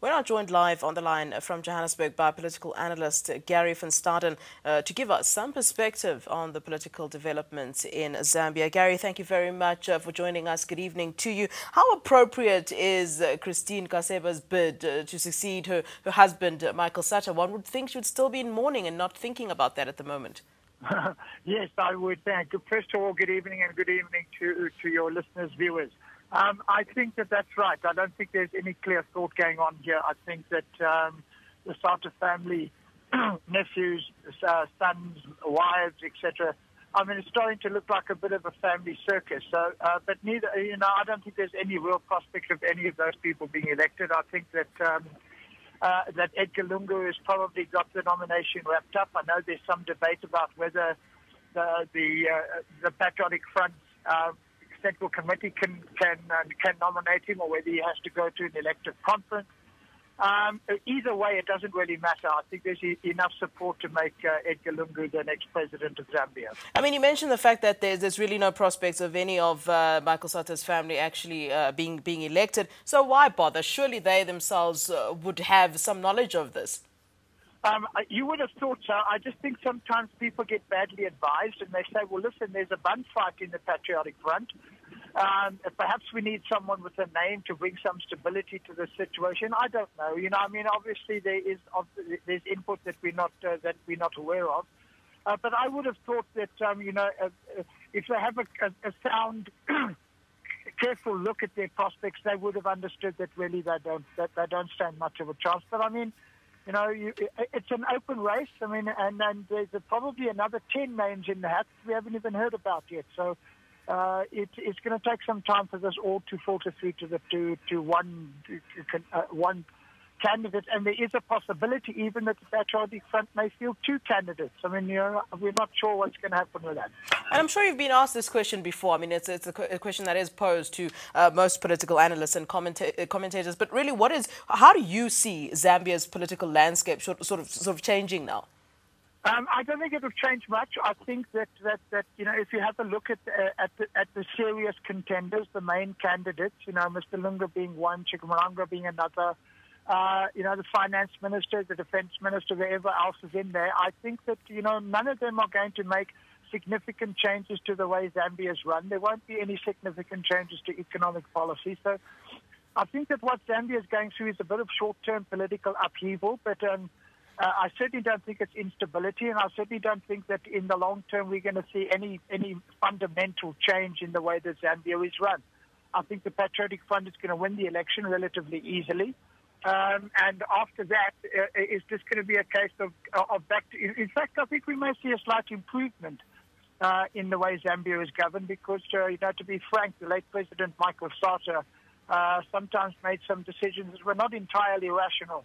We're now joined live on the line from Johannesburg by political analyst Gary Van Staden to give us some perspective on the political developments in Zambia. Gary, thank you very much for joining us. Good evening to you. How appropriate is Christine Kaseba's bid to succeed her husband, Michael Sata? One would think she would still be in mourning and not thinking about that at the moment. Yes, I would think. First of all, good evening and good evening to your listeners, viewers. I think that's right. I don't think there's any clear thought going on here. I think that the Sata family, nephews, sons, wives, etc. I mean, it's starting to look like a bit of a family circus. So, but neither, I don't think there's any real prospect of any of those people being elected. I think that that Edgar Lungu has probably got the nomination wrapped up. I know there's some debate about whether the Patriotic Front Central Committee can nominate him, or whether he has to go to an elective conference. Either way, it doesn't really matter. I think there's enough support to make Edgar Lungu the next president of Zambia. I mean, you mentioned the fact that there's really no prospects of any of Michael Sata's family actually being elected. So why bother? Surely they themselves would have some knowledge of this. You would have thought so. I just think sometimes people get badly advised and they say, well, listen, there's a bun fight in the Patriotic Front. Perhaps we need someone with a name to bring some stability to the situation. I don't know. I mean, obviously there's input that we're not aware of. But I would have thought that if they have a sound, careful look at their prospects, they would have understood that really they don't stand much of a chance. But I mean, it's an open race. I mean, and there's probably another 10 names in the hat we haven't even heard about yet. So it's going to take some time for this all to filter through to one candidate. And there is a possibility even that the Patriotic Front may field two candidates. I mean, we're not sure what's going to happen with that. And I'm sure you've been asked this question before. I mean, it's a question that is posed to most political analysts and commentators. But really, how do you see Zambia's political landscape sort of changing now? I don't think it will change much. I think that if you have a look at the serious contenders, the main candidates, Mr. Lungu being one, Chikamaranga being another, the finance minister, the defense minister, whoever else is in there, I think that none of them are going to make significant changes to the way Zambia is run. There won't be any significant changes to economic policy. So I think that what Zambia is going through is a bit of short-term political upheaval, but I certainly don't think it's instability, and I certainly don't think that in the long term we're going to see any fundamental change in the way that Zambia is run. I think the Patriotic Front is going to win the election relatively easily, and after that, it's just going to be a case of back to. In fact, I think we may see a slight improvement in the way Zambia is governed, because, to be frank, the late President Michael Sata sometimes made some decisions that were not entirely rational.